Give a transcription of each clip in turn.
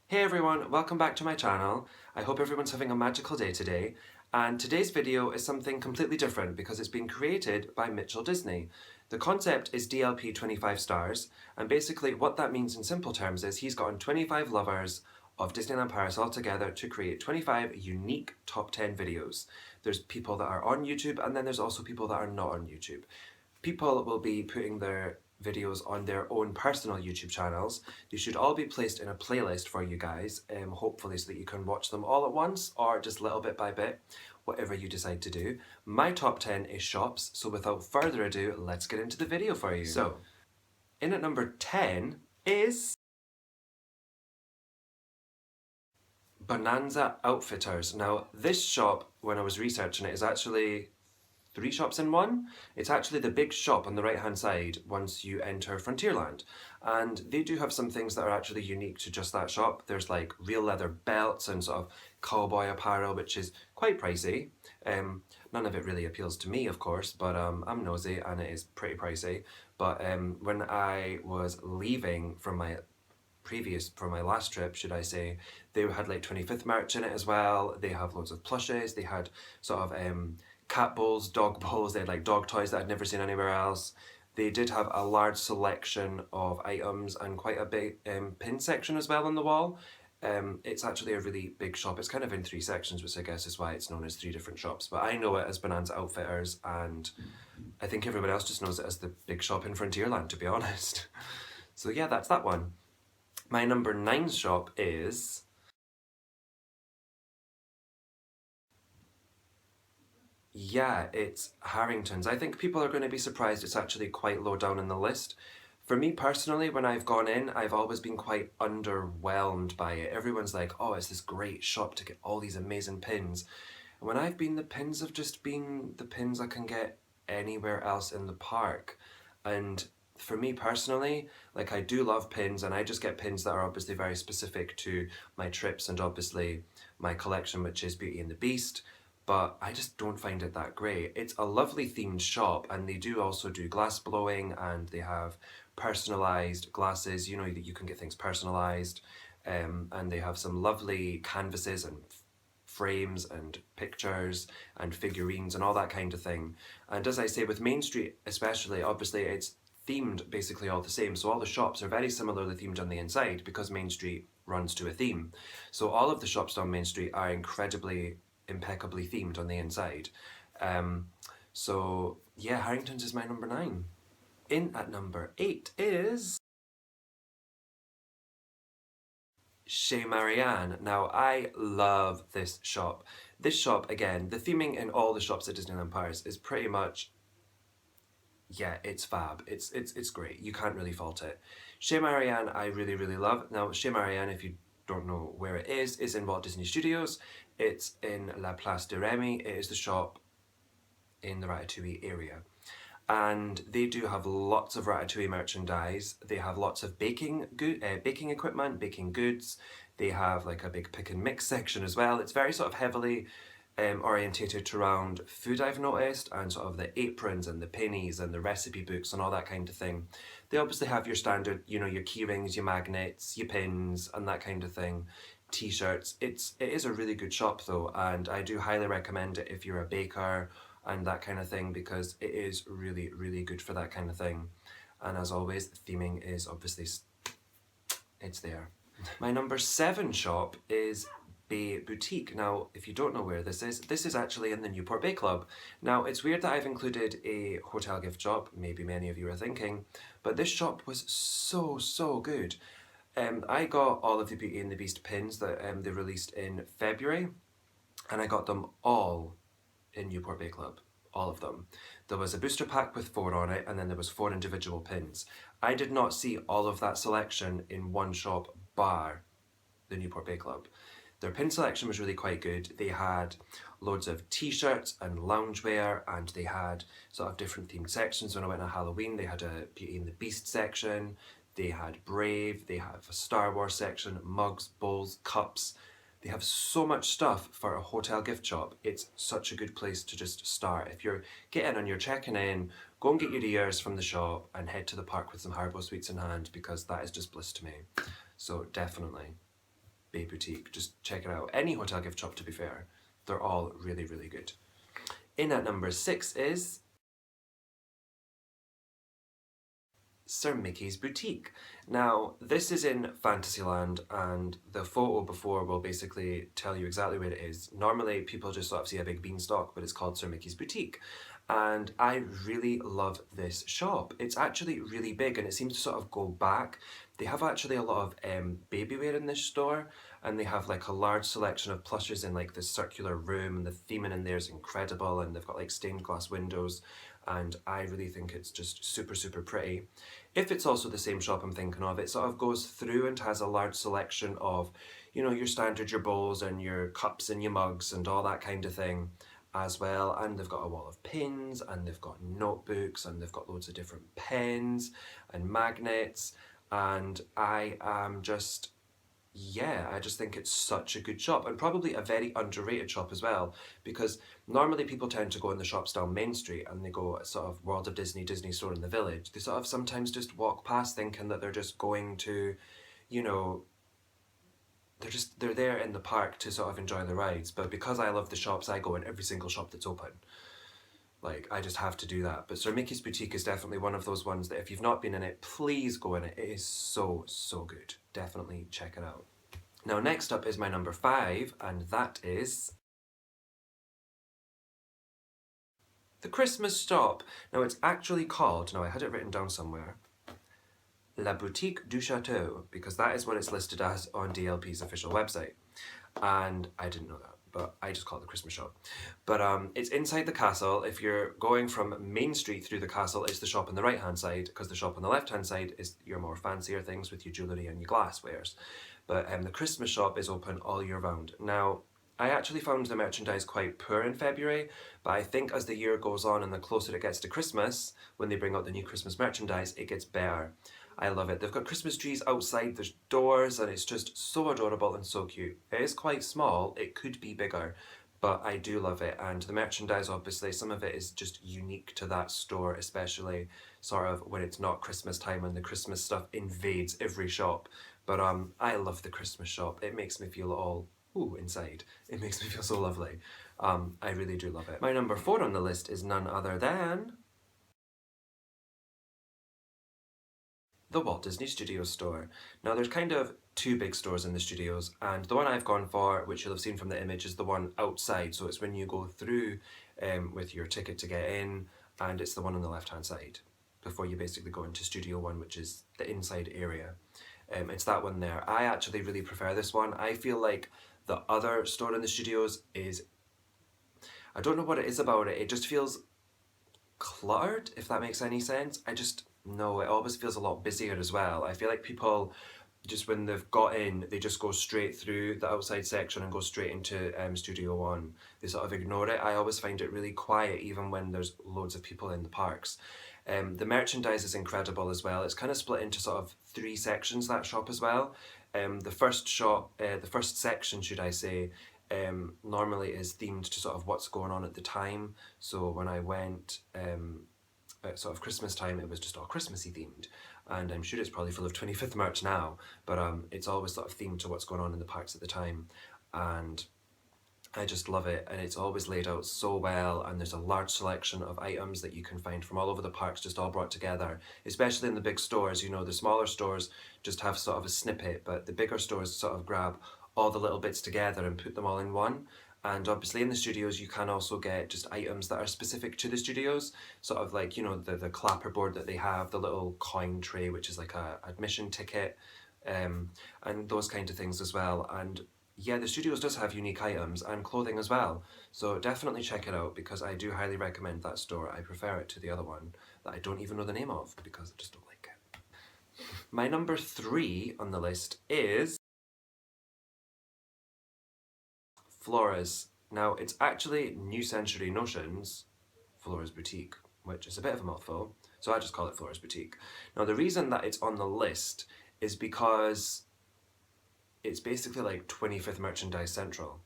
Hey everyone, welcome back to my channel. I hope everyone's having a magical day today. And today's video is something completely different because it's been created by Mitchell Disney. The concept is DLP 25 stars, and basically what that means in simple terms is he's gotten 25 lovers of Disneyland Paris all together to create 25 unique top 10 videos. There's people that are on YouTube, and then there's also people that are not on YouTube. People will be putting their videos on their own personal YouTube channels. They should all be placed in a playlist for you guys, hopefully so that you can watch them all at once or just little bit by bit, whatever you decide to do. My top 10 is shops, so without further ado, let's get into the video for you. So, in at number 10 is Bonanza Outfitters. Now, this shop, when I was researching it, is actually 3 shops in one. It's actually the big shop on the right hand side once you enter Frontierland, and they do have some things that are actually unique to just that shop. There's like real leather belts and sort of cowboy apparel, which is quite pricey. None of it really appeals to me, of course, but I'm nosy and it is pretty pricey. But when I was leaving from my last trip, should I say, they had like 25th merch in it as well. They have loads of plushes. They had sort of cat bowls, dog bowls. They had like dog toys that I'd never seen anywhere else. They did have a large selection of items and quite a big pin section as well on the wall. It's actually a really big shop. It's kind of in 3 sections, which I guess is why it's known as 3 different shops. But I know it as Bonanza Outfitters, and I think everyone else just knows it as the big shop in Frontierland, to be honest. So yeah, that's that one. My number 9 shop is it's Harringtons. I think people are going to be surprised it's actually quite low down in the list. For me personally, when I've gone in, I've always been quite underwhelmed by it. Everyone's like, oh, it's this great shop to get all these amazing pins. And when I've been, the pins have just been the pins I can get anywhere else in the park. And for me personally, like, I do love pins, and I just get pins that are obviously very specific to my trips and obviously my collection, which is Beauty and the Beast. But I just don't find it that great. It's a lovely themed shop, and they do also do glass blowing, and they have personalised glasses, you know, that you can get things personalised, and they have some lovely canvases and frames and pictures and figurines and all that kind of thing. And as I say, with Main Street especially, obviously it's themed basically all the same, so all the shops are very similarly themed on the inside because Main Street runs to a theme. So all of the shops on Main Street are impeccably themed on the inside. So yeah, Harringtons is my number 9. In at number 8 is Chez Marianne. Now, I love this shop. This shop, again, the theming in all the shops at Disneyland Paris is pretty much, yeah, it's fab. It's great. You can't really fault it. Chez Marianne I really, really love. Now, Chez Marianne, if you don't know where it is in Walt Disney Studios. It's in La Place de Remy. It is the shop in the Ratatouille area. And they do have lots of Ratatouille merchandise. They have lots of baking equipment, baking goods. They have like a big pick and mix section as well. It's very sort of heavily orientated around food, I've noticed, and sort of the aprons and the pennies and the recipe books and all that kind of thing. They obviously have your standard, you know, your key rings, your magnets, your pins and that kind of thing, t-shirts. It is a really good shop though, and I do highly recommend it if you're a baker and that kind of thing, because it is really, really good for that kind of thing. And as always, theming is obviously, it's there. My number 7 shop is Boutique. Now, if you don't know where this is actually in the Newport Bay Club. Now, it's weird that I've included a hotel gift shop, maybe many of you are thinking, but this shop was so good. I got all of the Beauty and the Beast pins that they released in February, and I got them all in Newport Bay Club. All of them. There was a booster pack with 4 on it, and then there was 4 individual pins. I did not see all of that selection in one shop bar the Newport Bay Club. Their pin selection was really quite good. They had loads of t-shirts and loungewear, and they had sort of different themed sections. When I went on Halloween, they had a Beauty and the Beast section, they had Brave, they have a Star Wars section, mugs, bowls, cups. They have so much stuff for a hotel gift shop. It's such a good place to just start. If you're getting and you're checking in, go and get your ears from the shop and head to the park with some Haribo sweets in hand, because that is just bliss to me. So definitely. Bay Boutique. Just check it out. Any hotel gift shop, to be fair. They're all really, really good. In at number 6 is Sir Mickey's Boutique. Now, this is in Fantasyland, and the photo before will basically tell you exactly where it is. Normally, people just sort of see a big beanstalk, but it's called Sir Mickey's Boutique. And I really love this shop. It's actually really big, and it seems to sort of go back. They have actually a lot of baby wear in this store, and they have like a large selection of plushes in like this circular room, and the theming in there is incredible, and they've got like stained glass windows, and I really think it's just super, super pretty. If it's also the same shop I'm thinking of, it sort of goes through and has a large selection of, you know, your standard, your bowls and your cups and your mugs and all that kind of thing as well. And they've got a wall of pins, and they've got notebooks, and they've got loads of different pens and magnets, and I am just, yeah, I just think it's such a good shop, and probably a very underrated shop as well, because normally people tend to go in the shops down Main Street and they go sort of World of Disney, Disney Store in the Village. They sort of sometimes just walk past thinking that they're just going to, you know, they're there in the park to sort of enjoy the rides. But because I love the shops, I go in every single shop that's open. Like, I just have to do that. But Sir Mickey's Boutique is definitely one of those ones that if you've not been in it, please go in it. It is so, so good. Definitely check it out. Now, next up is my number 5, and that is the Christmas shop. Now, it's actually called, now I had it written down somewhere, La Boutique du Chateau, because that is what it's listed as on DLP's official website. And I didn't know that, but I just call it the Christmas shop. But it's inside the castle. If you're going from Main Street through the castle, it's the shop on the right hand side, because the shop on the left hand side is your more fancier things with your jewellery and your glasswares. But the Christmas shop is open all year round. Now, I actually found the merchandise quite poor in February, but I think as the year goes on and the closer it gets to Christmas, when they bring out the new Christmas merchandise, it gets better. I love it. They've got Christmas trees outside, there's doors, and it's just so adorable and so cute. It is quite small, it could be bigger, but I do love it. And the merchandise, obviously, some of it is just unique to that store, especially sort of when it's not Christmas time and the Christmas stuff invades every shop. But I love the Christmas shop. It makes me feel all inside. It makes me feel so lovely. I really do love it. My number 4 on the list is none other than the Walt Disney Studios store. Now, there's kind of 2 big stores in the studios, and the one I've gone for, which you'll have seen from the image, is the one outside. So it's when you go through with your ticket to get in, and it's the one on the left hand side before you basically go into Studio 1, which is the inside area. It's that one there. I actually really prefer this one. I feel like the other store in the studios is, I don't know what it is about it, it just feels cluttered, if that makes any sense. No, it always feels a lot busier as well. I feel like people, just when they've got in, they just go straight through the outside section and go straight into Studio 1. They sort of ignore it. I always find it really quiet, even when there's loads of people in the parks. The merchandise is incredible as well. It's kind of split into sort of 3 sections, that shop as well. The first section, should I say, normally is themed to sort of what's going on at the time. So when I went at sort of Christmas time, it was just all Christmassy themed, and I'm sure it's probably full of 25th March now, but it's always sort of themed to what's going on in the parks at the time, and I just love it, and it's always laid out so well, and there's a large selection of items that you can find from all over the parks just all brought together, especially in the big stores. You know, the smaller stores just have sort of a snippet, but the bigger stores sort of grab all the little bits together and put them all in one. And obviously in the studios you can also get just items that are specific to the studios, sort of like, you know, the clapperboard that they have, the little coin tray which is like a admission ticket, and those kind of things as well. And yeah, the studios does have unique items and clothing as well, so definitely check it out, because I do highly recommend that store. I prefer it to the other one that I don't even know the name of because I just don't like it. My number 3 on the list is Flores. Now, it's actually New Century Notions Flores Boutique, which is a bit of a mouthful, so I just call it Flores Boutique. Now, the reason that it's on the list is because it's basically like 25th Merchandise Central,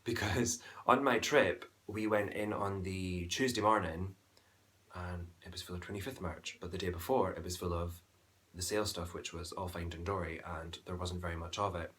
because on my trip we went in on the Tuesday morning and it was full of 25th merch, but the day before it was full of the sale stuff, which was all Find and Dory, and there wasn't very much of it.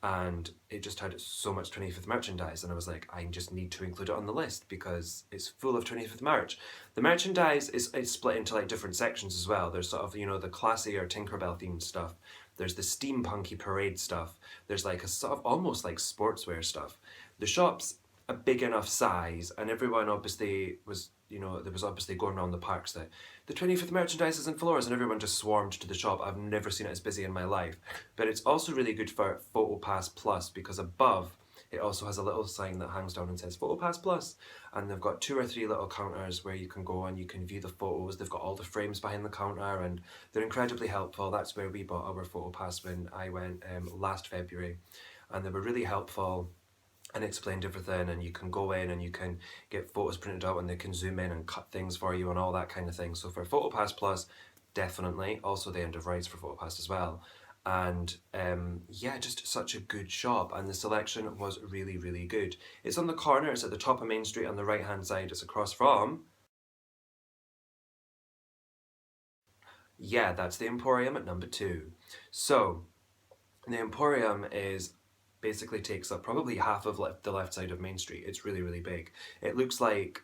and it just had so much 25th merchandise, and I was like, I just need to include it on the list because it's full of 25th merch. The merchandise is split into like different sections as well. There's sort of, you know, the classier Tinkerbell themed stuff. There's the steampunky parade stuff. There's like a sort of almost like sportswear stuff. The shop's a big enough size, and everyone obviously was, you know, there was obviously going around the parks that the 25th merchandise is in Flores, and everyone just swarmed to the shop. I've never seen it as busy in my life. But it's also really good for PhotoPass Plus because above it also has a little sign that hangs down and says PhotoPass Plus, and they've got 2 or 3 little counters where you can go and you can view the photos. They've got all the frames behind the counter, and they're incredibly helpful. That's where we bought our PhotoPass when I went last February, and they were really helpful and explained everything, and you can go in and you can get photos printed out and they can zoom in and cut things for you and all that kind of thing. So for PhotoPass Plus, definitely. Also the end of rights for PhotoPass as well. And yeah, just such a good shop, and the selection was really, really good. It's on the corner, it's at the top of Main Street on the right hand side. It's across from, yeah, that's the Emporium at number 2. So the Emporium is basically takes up probably half of the left side of Main Street. It's really, really big. It looks like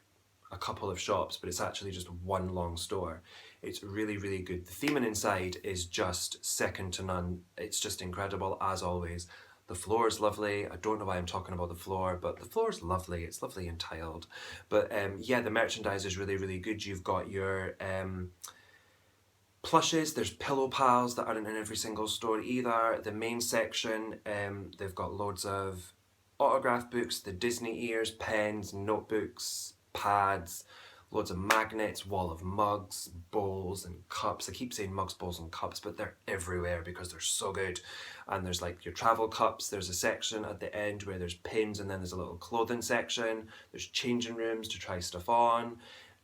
a couple of shops, but it's actually just one long store. It's really, really good. The theming inside is just second to none. It's just incredible, as always. The floor is lovely. I don't know why I'm talking about the floor, but the floor is lovely. It's lovely and tiled. But yeah, the merchandise is really, really good. You've got your plushes, there's pillow pals that aren't in every single store either. The main section, they've got loads of autograph books, the Disney ears, pens, notebooks, pads, loads of magnets, wall of mugs, bowls and cups. I keep saying mugs, bowls and cups, but they're everywhere because they're so good. And there's like your travel cups. There's a section at the end where there's pins, and then there's a little clothing section. There's changing rooms to try stuff on.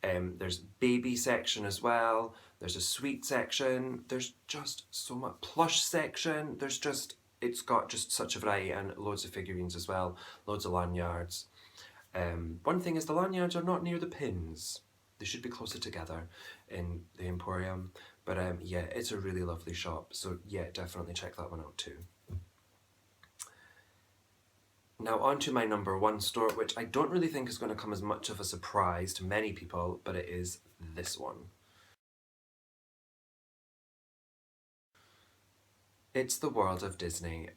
There's baby section as well. There's a sweet section. There's just so much plush section. There's just, it's got just such a variety, and loads of figurines as well. Loads of lanyards. One thing is the lanyards are not near the pins. They should be closer together in the Emporium. But yeah, it's a really lovely shop. So yeah, definitely check that one out too. Now on to my number 1 store, which I don't really think is going to come as much of a surprise to many people, but it is this one. It's the World of Disney.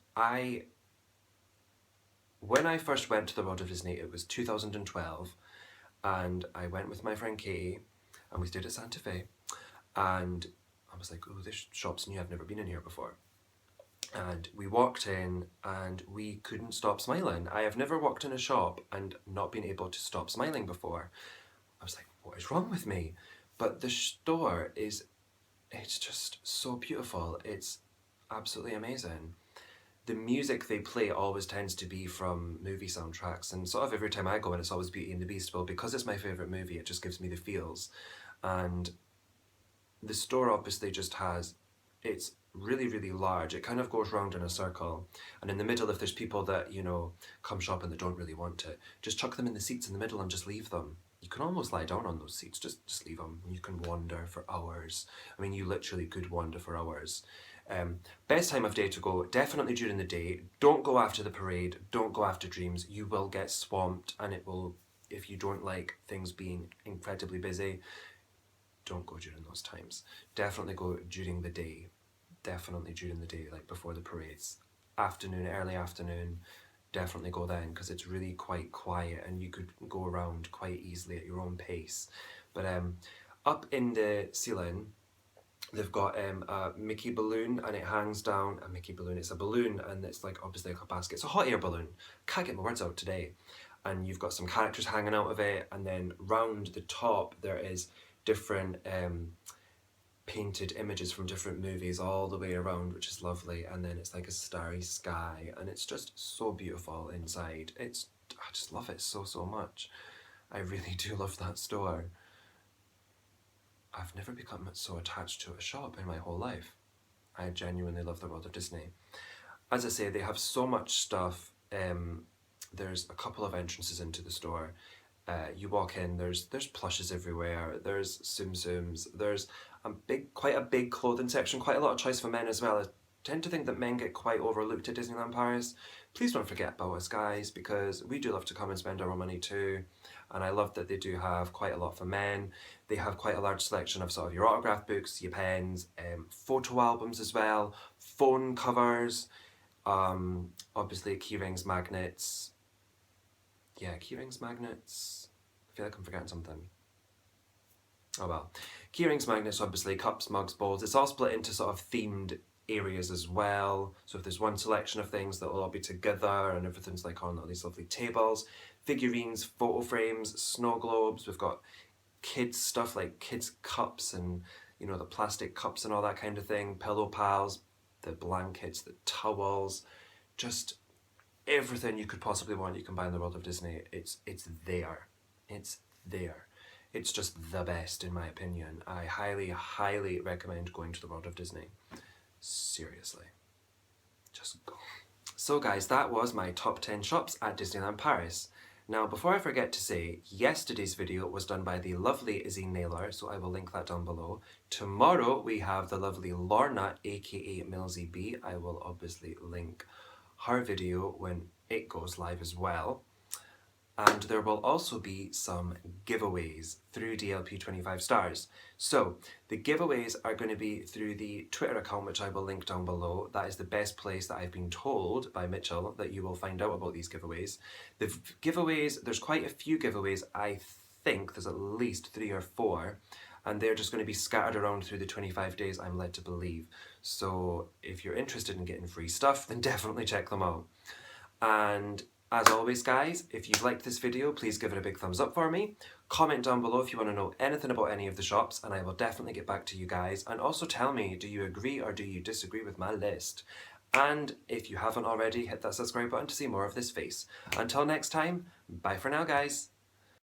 When I first went to the World of Disney, it was 2012, and I went with my friend Katie, and we stayed at Santa Fe, and I was like, oh, this shop's new, I've never been in here before. And we walked in and we couldn't stop smiling. I have never walked in a shop and not been able to stop smiling before. I was like, what is wrong with me? But the store it's just so beautiful. It's absolutely amazing. The music they play always tends to be from movie soundtracks, and sort of every time I go in, it's always Beauty and the Beast. Well, because it's my favourite movie, it just gives me the feels. And the store obviously just has, it's really, really large. It kind of goes round in a circle, and in the middle, if there's people that, you know, come shopping that don't really want it, just chuck them in the seats in the middle and just leave them. You can almost lie down on those seats, just leave them. You can wander for hours. I mean, you literally could wander for hours. Best time of day to go, definitely during the day. Don't go after the parade, don't go after Dreams. You will get swamped, and it will, if you don't like things being incredibly busy, don't go during those times. Definitely go during the day. Definitely during the day, like before the parades. Afternoon, early afternoon, definitely go then, because it's really quite quiet and you could go around quite easily at your own pace. But up in the ceiling, they've got a Mickey balloon, and it hangs down. A Mickey balloon, it's a balloon, and it's like obviously like a basket. It's a hot air balloon. Can't get my words out today. And you've got some characters hanging out of it, and then round the top there is different painted images from different movies all the way around, which is lovely. And then it's like a starry sky, and it's just so beautiful inside. I just love it so, so much. I really do love that store. I've never become so attached to a shop in my whole life. I genuinely love the World of Disney. As I say, they have so much stuff. There's a couple of entrances into the store. You walk in, there's plushes everywhere, there's Tsum Tsums, there's quite a big clothing section, quite a lot of choice for men as well. tend to think that men get quite overlooked at Disneyland Paris. Please don't forget about us guys, because we do love to come and spend our own money too. And I love that they do have quite a lot for men. They have quite a large selection of sort of your autograph books, your pens, photo albums as well, phone covers, obviously key rings, magnets. Yeah, key rings, magnets. I feel like I'm forgetting something. Oh well. Key rings, magnets, obviously, cups, mugs, bowls. It's all split into sort of themed areas as well. So if there's one selection of things that will all be together and everything's like on all these lovely tables. Figurines, photo frames, snow globes. We've got kids stuff like kids cups and, you know, the plastic cups and all that kind of thing. Pillow pals, the blankets, the towels, just everything you could possibly want you can buy in the world of Disney. It's there. It's there. It's just the best in my opinion. I highly recommend going to the world of Disney. Seriously. Just go. So guys, that was my top 10 shops at Disneyland Paris. Now, before I forget to say, yesterday's video was done by the lovely Izzy Naylor, so I will link that down below. Tomorrow we have the lovely Lorna, aka Millsy B. I will obviously link her video when it goes live as well. And there will also be some giveaways through DLP 25 stars. So the giveaways are going to be through the Twitter account, which I will link down below. That is the best place that I've been told by Mitchell that you will find out about these giveaways. The giveaways, there's quite a few giveaways. I think there's at least 3 or 4. And they're just going to be scattered around through the 25 days, I'm led to believe. So if you're interested in getting free stuff, then definitely check them out. And as always guys, if you've liked this video, please give it a big thumbs up for me. Comment down below if you want to know anything about any of the shops, and I will definitely get back to you guys. And also tell me, do you agree or do you disagree with my list? And if you haven't already, hit that subscribe button to see more of this face. Until next time, bye for now guys.